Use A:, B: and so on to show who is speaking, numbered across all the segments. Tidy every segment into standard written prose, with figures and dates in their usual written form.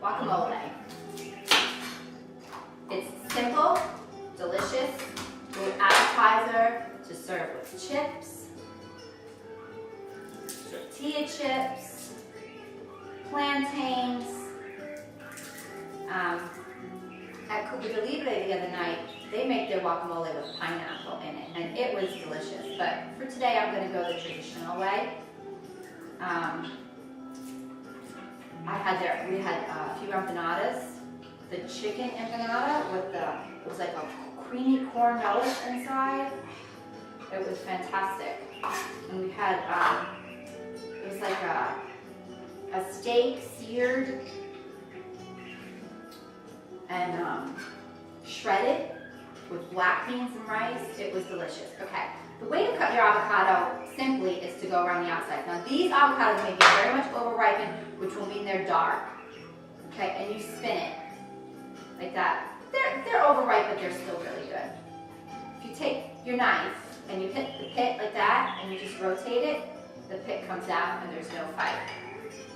A: guacamole. It's simple, delicious, good appetizer to serve with chips, tortilla chips, plantains. At Cuba de Libre the other night, they make their guacamole with pineapple in it, and it was delicious. But for today, I'm going to go the traditional way. We had a few empanadas. The chicken empanada with it was like a creamy corn relish inside. It was fantastic. And we had, it was like a steak seared and shredded with black beans and rice. It was delicious. Okay, the way to cut your avocado simply is to go around the outside. Now these avocados may be very much over-ripened, which will mean they're dark. Okay, and you spin it like that. They're overripe, but they're still really good. If you take your knife and you hit the pit like that, and you just rotate it, the pit comes out and there's no fight.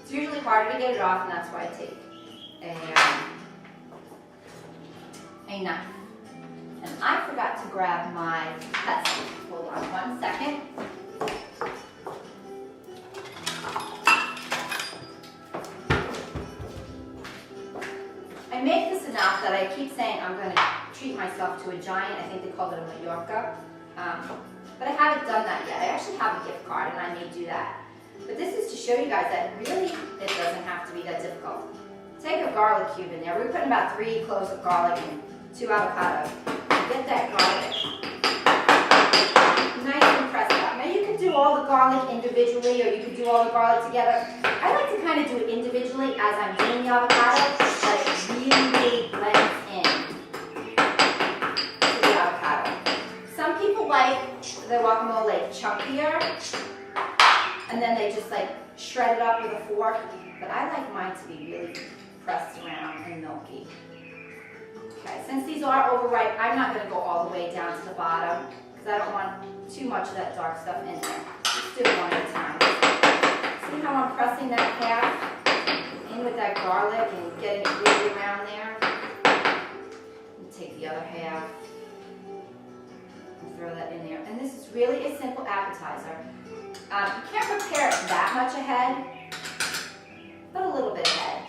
A: It's usually harder to get it off, and that's why I take a knife. And I forgot to grab my pestle. Hold on 1 second. I make this enough that I keep saying I'm going to treat myself to a giant. I think they called it a Mallorca. But I haven't done that yet. I actually have a gift card and I may do that. But this is to show you guys that really it doesn't have to be that difficult. Take a garlic cube in there. We're putting about 3 cloves of garlic and 2 avocados. Get that garlic nice and pressed up. Now you could do all the garlic individually, or you could do all the garlic together. I like to kind of do it individually as I'm doing the avocado, but it really blends in to the avocado. Some people like the guacamole chunkier, and then they just like shred it up with a fork, but I like mine to be really pressed around and milky. Okay, since these are overripe, I'm not going to go all the way down to the bottom because I don't want too much of that dark stuff in there. Let's do it one at a time. See how I'm pressing that half in with that garlic and getting it really around there? And take the other half and throw that in there. And this is really a simple appetizer. You can't prepare it that much ahead, but a little bit ahead.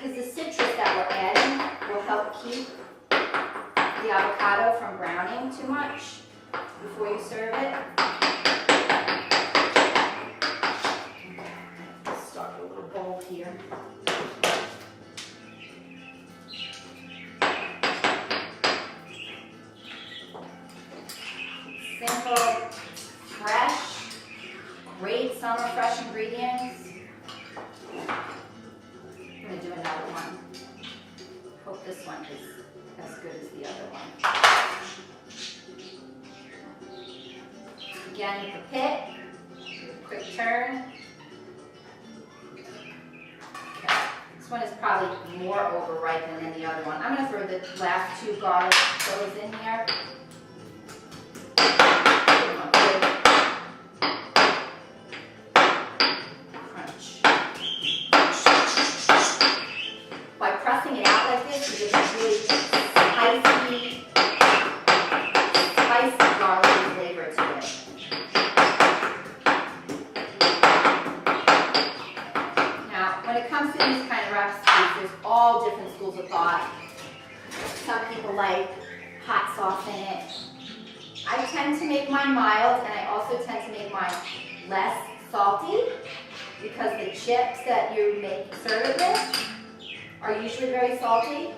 A: Because the citrus that we're adding will help keep the avocado from browning too much before you serve it. Let's start with a little bowl here. Simple, fresh, great summer fresh ingredients. I'm going to do another one. Hope this one is as good as the other one. Again with the pit, quick turn. Okay. This one is probably more overripe than the other one. I'm going to throw the last 2 garlic cloves in here. Some people like hot sauce in it. I tend to make mine mild, and I also tend to make mine less salty because the chips that you serve it with are usually very salty.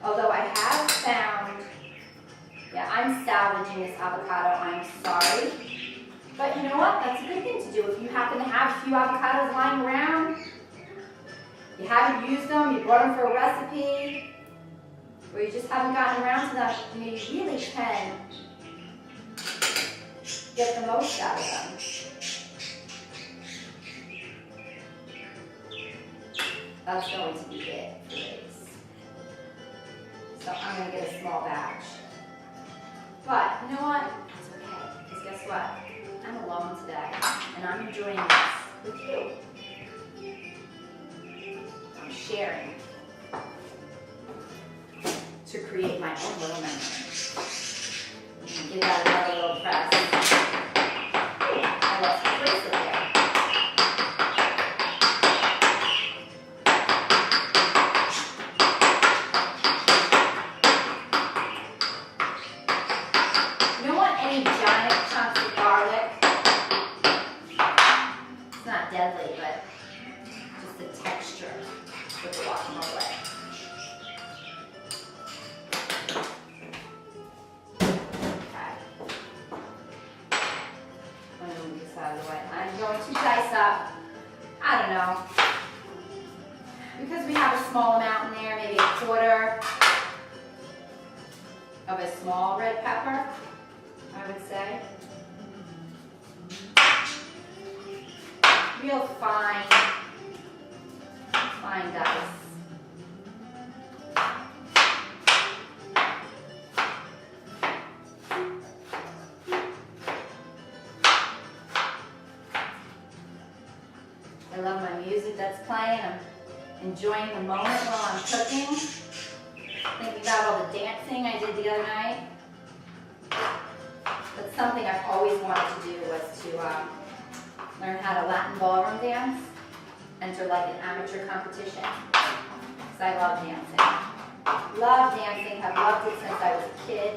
A: Although I have found, yeah, I'm salvaging this avocado, I'm sorry. But you know what? That's a good thing to do. If you happen to have a few avocados lying around, you haven't used them, you brought them for a recipe, or you just haven't gotten around to them, you really can get the most out of them. That's going to be it for these. So I'm going to get a small batch. But you know what? That's okay. Because guess what? I'm alone today, and I'm enjoying this with you. I'm sharing to create my own little memory. Get it out another little press. I lost my bracelet there. You don't want any giant chunks of garlic. It's not deadly, but just the texture with the guacamole. Out of the way. I'm going to dice up, I don't know, because we have a small amount in there, maybe a quarter of a small red pepper, I would say. Real fine dice. I love my music that's playing. I'm enjoying the moment while I'm cooking. Thinking about all the dancing I did the other night. That's something I've always wanted to do, was to learn how to Latin ballroom dance. Enter like an amateur competition. Because I love dancing. Love dancing. Have loved it since I was a kid.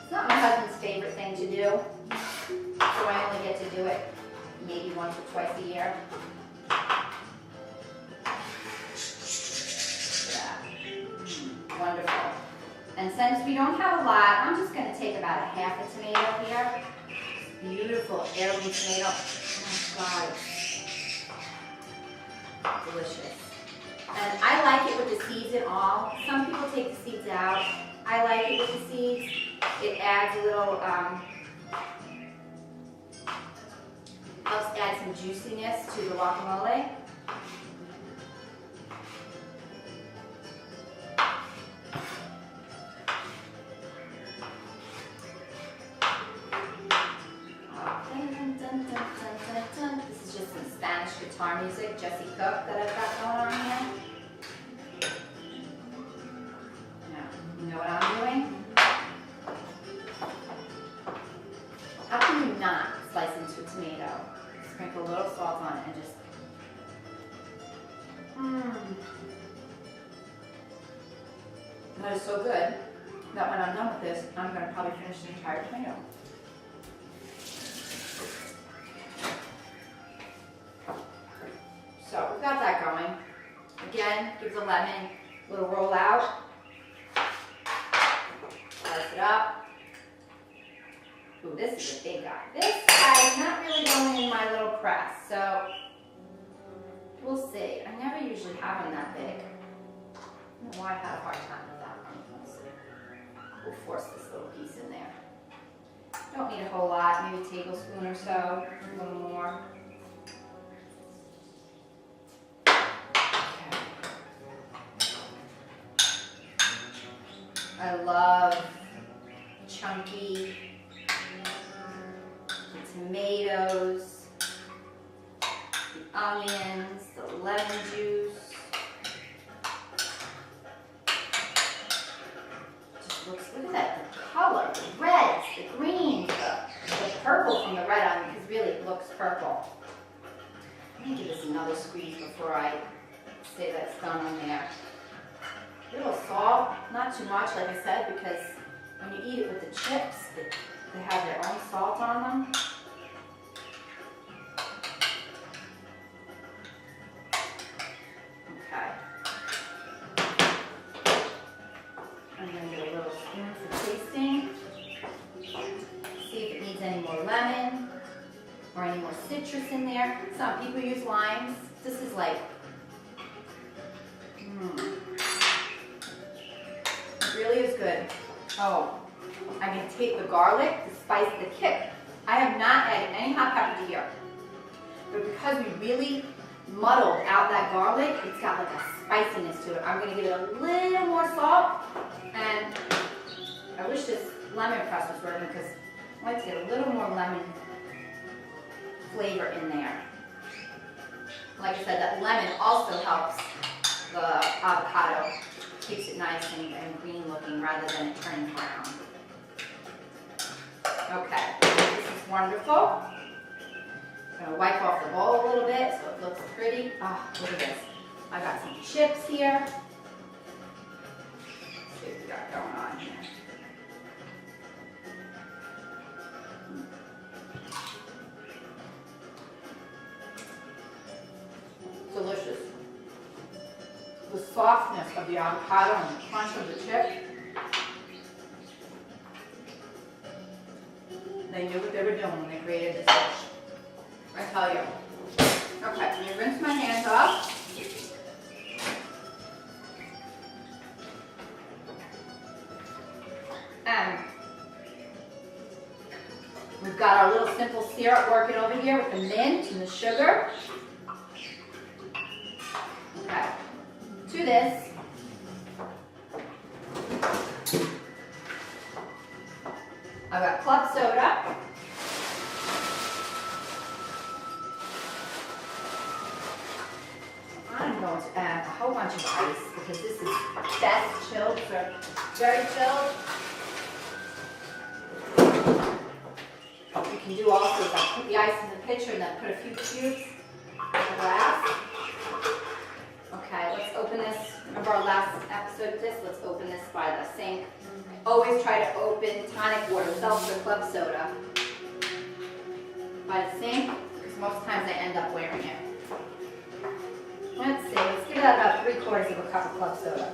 A: It's not my husband's favorite thing to do. So I only get to do it maybe once or twice a year. Yeah. Wonderful. And since we don't have a lot, I'm just going to take about a half a tomato here. Beautiful heirloom tomato. Oh my God. Delicious. And I like it with the seeds and all. Some people take the seeds out. I like it with the seeds. It adds a little helps add some juiciness to the guacamole. This is just some Spanish guitar music, Jesse Cook, that I've got going on here. Now, you know what I'm doing? How can you not slice into a tomato? Sprinkle a little salt on it and just, That is so good that when I'm done with this, I'm going to probably finish the entire tomato. So we've got that going. Again, give the lemon a little roll out. Slice it up. Ooh, this is a big guy. This guy is not really going in my little press, so we'll see. I never usually have them that big. I don't know why I had a hard time with that one. Let's see. We'll force this little piece in there. Don't need a whole lot, maybe a tablespoon or so, a little more. Okay. I love chunky tomatoes, the onions, the lemon juice. Just looks, look at that, the color, the reds, the greens, the purple from the red onion, because really it looks purple. Let me give this another squeeze before I say that it's done on there. A little salt, not too much, like I said, because when you eat it with the chips, they have their own salt on them. Okay. I'm going to get a little spoon for tasting. See if it needs any more lemon or any more citrus in there. Some people use limes. This is like, it really is good. Oh, I'm going to take the garlic, the spice, the kick. I have not added any hot pepper to here. But because we really muddled out that garlic, it's got like a spiciness to it. I'm going to give it a little more salt. And I wish this lemon press was working because I like to get a little more lemon flavor in there. Like I said, that lemon also helps the avocado, keeps it nice and green looking rather than it turning brown. Okay, this is wonderful. I'm gonna wipe off the bowl a little bit so it looks pretty. Oh, look at this. I got some chips here. Let's see what we got going on here. Delicious. The softness of the avocado and the crunch of the chip. They knew what they were doing when they created this dish. I tell you. Okay, I'm gonna rinse my hands off. And we've got our little simple syrup working over here with the mint and the sugar. Okay, to this, I've got club soda. I'm going to add a whole bunch of ice because this is best chilled, so very chilled. What you can do also is I put the ice in the pitcher and then put a few cubes in the glass. Okay, let's open this. Remember our last episode of this? Let's open this by the sink. I always try to open tonic water, seltzer, club soda by the sink because most times I end up wearing it. Let's see, let's give that about 3/4 of a cup of club soda.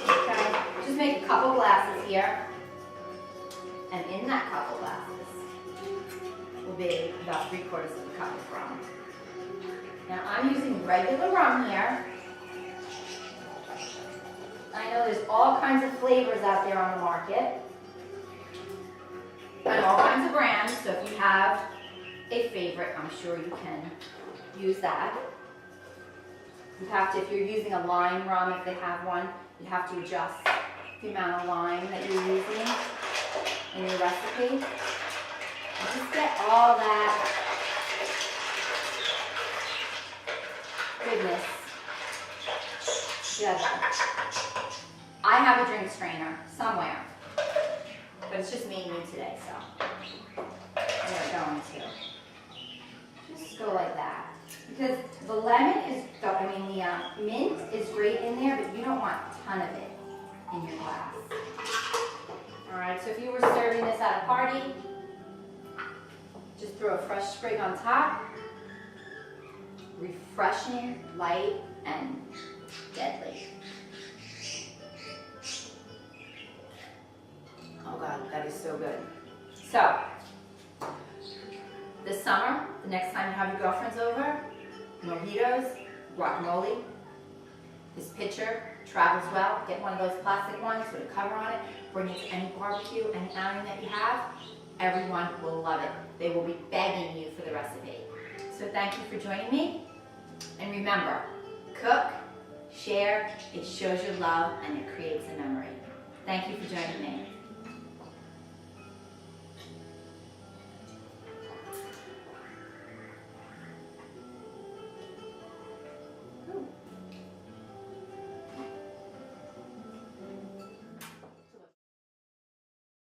A: Okay, just make a couple glasses here. And in that couple glasses will be about 3/4 of a cup of rum. Now I'm using regular rum here. I know there's all kinds of flavors out there on the market. And all kinds of brands, so if you have a favorite, I'm sure you can use that. You have to, if you're using a lime rum, if they have one, you have to adjust the amount of lime that you're using in your recipe. And just get all that goodness together. I have a drink strainer somewhere. But it's just me and you today, so we're going to just go like that. Because the lemon is, the mint is great in there, but you don't want a ton of it in your glass. All right, so if you were serving this at a party, just throw a fresh sprig on top. Refreshing, light, and deadly. Oh God, that is so good. So, this summer, the next time you have your girlfriends over, Mojitos Guacamole. This pitcher travels well. Get one of those plastic ones with a cover on it. Bring it to any barbecue, any outing that you have. Everyone will love it. They will be begging you for the recipe. So thank you for joining me. And remember, cook, share, it shows your love, and it creates a memory. Thank you for joining me.